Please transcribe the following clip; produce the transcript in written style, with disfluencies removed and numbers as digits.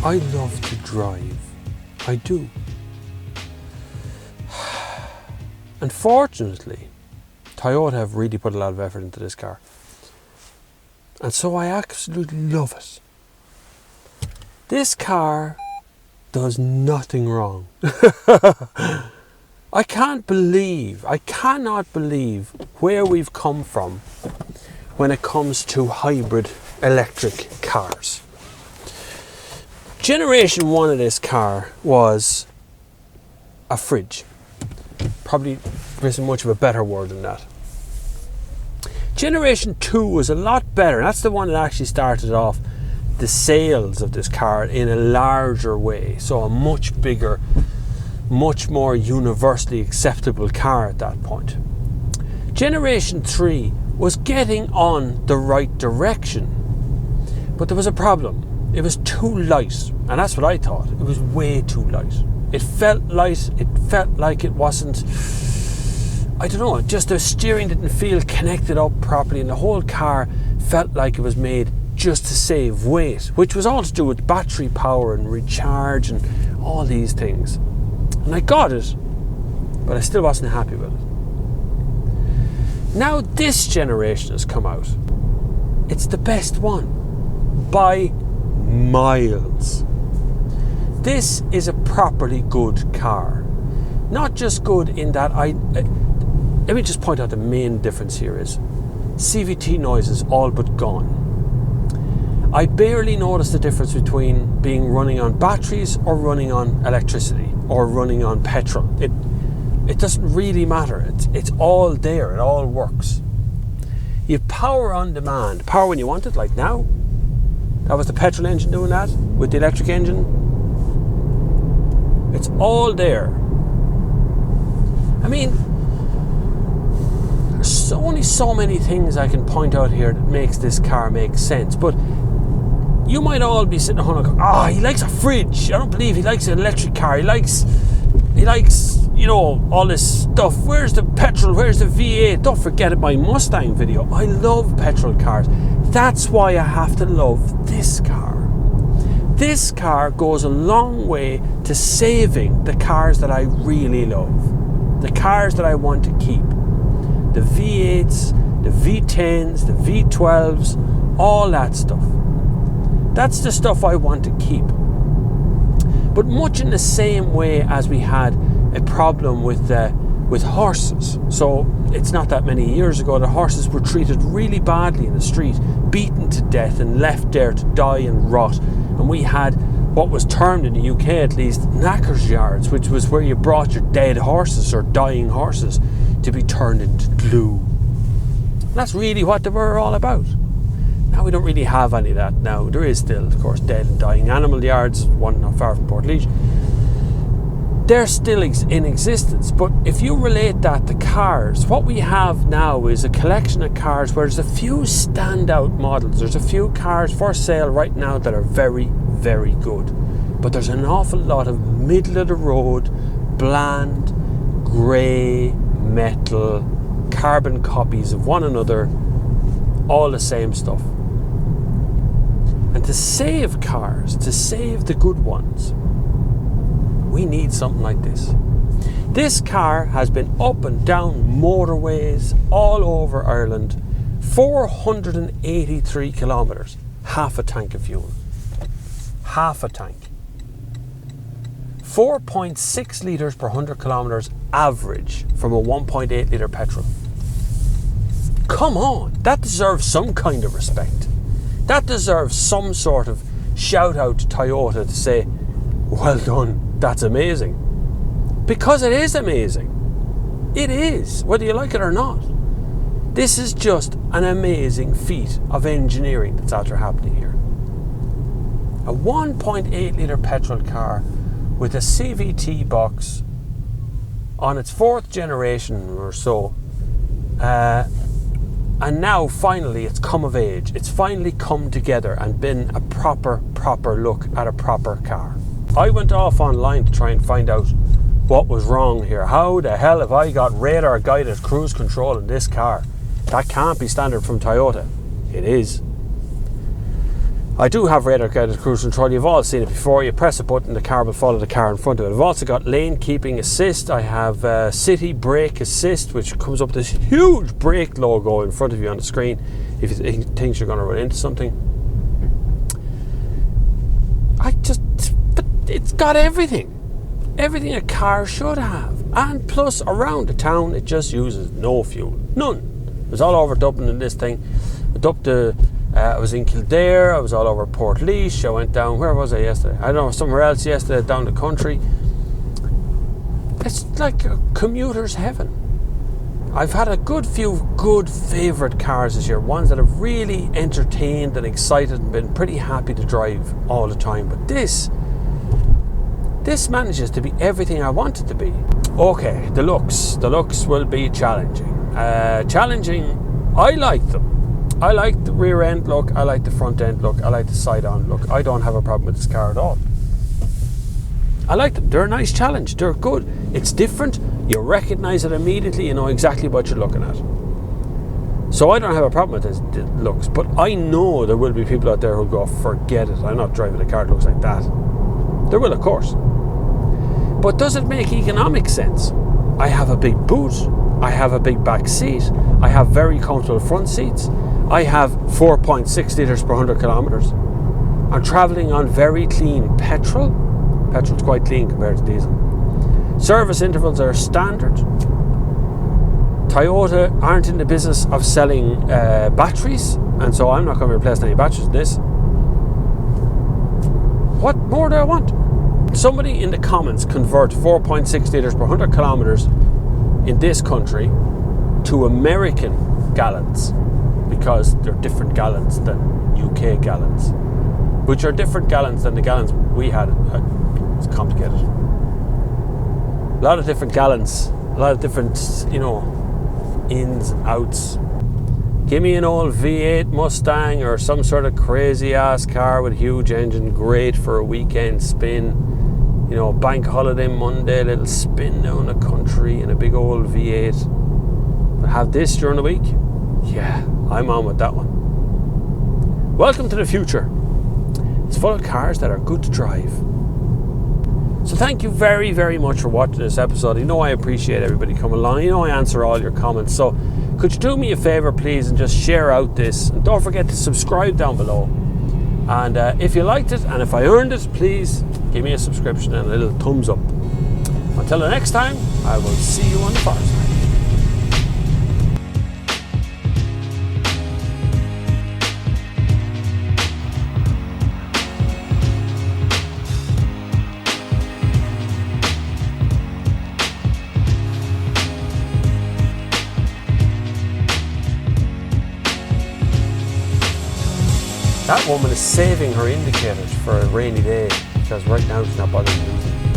I love to drive. I do. Unfortunately, Toyota have really put a lot of effort into this car. And so I absolutely love it. This car does nothing wrong. I cannot believe where we've come from when it comes to hybrid electric cars. Generation 1 of this car was a fridge. Probably there isn't much of a better word than that. Generation 2 was a lot better. That's the one that actually started off the sales of this car in a larger way. So a much bigger, much more universally acceptable car at that point. Generation 3 was getting on the right direction. But there was a problem. It was too light. And that's what I thought. It was way too light. It felt light. It felt like it wasn't... I don't know, just the steering didn't feel connected up properly, and the whole car felt like it was made just to save weight, which was all to do with battery power and recharge and all these things. And I got it, but I still wasn't happy with it. Now this generation has come out. It's the best one by miles. This is a properly good car. Not just good in that let me just point out the main difference here is CVT noise is all but gone. I barely notice the difference between being running on batteries or running on electricity or running on petrol. It doesn't really matter. It's all there. It all works. You have power on demand. Power when you want it, like now. That was the petrol engine doing that with the electric engine. It's all there. I mean, there's only so many things I can point out here that makes this car make sense. But you might all be sitting at home and go, he likes a fridge. I don't believe he likes an electric car. He likes, all this stuff. Where's the petrol? Where's the V8? Don't forget my Mustang video. I love petrol cars. That's why I have to love this car. This car goes a long way to saving the cars that I really love. The cars that I want to keep. The V8s, the V10s, the V12s, all that stuff. That's the stuff I want to keep. But much in the same way as we had a problem with horses. So it's not that many years ago that horses were treated really badly in the street, beaten to death and left there to die and rot. And we had what was termed in the UK at least knackers yards, which was where you brought your dead horses or dying horses to be turned into glue. And that's really what they were all about. Now we don't really have any of that now. There is still, of course, dead and dying animal yards, one not far from Portlaoise. They're still in existence, but if you relate that to cars, what we have now is a collection of cars where there's a few standout models. There's a few cars for sale right now that are very, very good. But there's an awful lot of middle of the road, bland, grey, metal, carbon copies of one another, all the same stuff. And to save cars, to save the good ones, we need something like this. This car has been up and down motorways all over Ireland, 483 kilometres, half a tank of fuel. Half a tank. 4.6 litres per 100 kilometres average from a 1.8 litre petrol. Come on, that deserves some kind of respect. That deserves some sort of shout out to Toyota to say, well done. That's amazing. Because it is amazing. It is, whether you like it or not. This is just an amazing feat of engineering that's after happening here. A 1.8 litre petrol car with a CVT box on its 4th generation or so. And now finally it's come of age. It's finally come together and been a proper look at a proper car. I went off online to try and find out what was wrong here. How the hell have I got radar guided cruise control in this car? That can't be standard from Toyota. It is. I do have radar guided cruise control. You've all seen it before. You press a button, the car will follow the car in front of it. I've also got lane keeping assist. I have city brake assist, which comes up with this huge brake logo in front of you on the screen if you think you're going to run into something. But it's got everything a car should have, and plus around the town it just uses no fuel, none. I was all over Dublin in this thing. I was in Kildare, I was all over Port I went down, where was I yesterday? I don't know, somewhere else yesterday, down the country. It's like a commuter's heaven. I've had a good few good favourite cars this year, ones that have really entertained and excited and been pretty happy to drive all the time. But this manages to be everything I want it to be. Okay, the looks will be challenging. I like them. I like the rear end look, I like the front end look, I like the side on look. I don't have a problem with this car at all. I like them. They're a nice challenge. They're good. It's different. You recognise it immediately. You know exactly what you're looking at. So I don't have a problem with the looks, but I know there will be people out there who'll go, forget it, I'm not driving a car that looks like that. There will, of course. But does it make economic sense? I have a big boot. I have a big back seat. I have very comfortable front seats. I have 4.6 litres per 100 kilometres. I'm travelling on very clean petrol. Petrol's quite clean compared to diesel. Service intervals are standard. Toyota aren't in the business of selling batteries, and so I'm not going to replace any batteries in this. What more do I want? Somebody in the comments convert 4.6 litres per 100 kilometres in this country to American gallons, because they're different gallons than UK gallons, which are different gallons than the gallons we had. It's complicated. A lot of different gallons, a lot of different, ins and outs. Give me an old V8 Mustang or some sort of crazy ass car with a huge engine, great for a weekend spin. Bank holiday Monday, little spin down the country in a big old V8. But have this during the week? Yeah, I'm on with that one. Welcome to the future. It's full of cars that are good to drive. So thank you very, very much for watching this episode. I appreciate everybody coming along. I answer all your comments. So could you do me a favour, please, and just share out this? And don't forget to subscribe down below. And if you liked it, and if I earned it, please give me a subscription and a little thumbs up. Until the next time, I will see you on the far side. That woman is saving her indicators for a rainy day, because right now she's not bothering using them.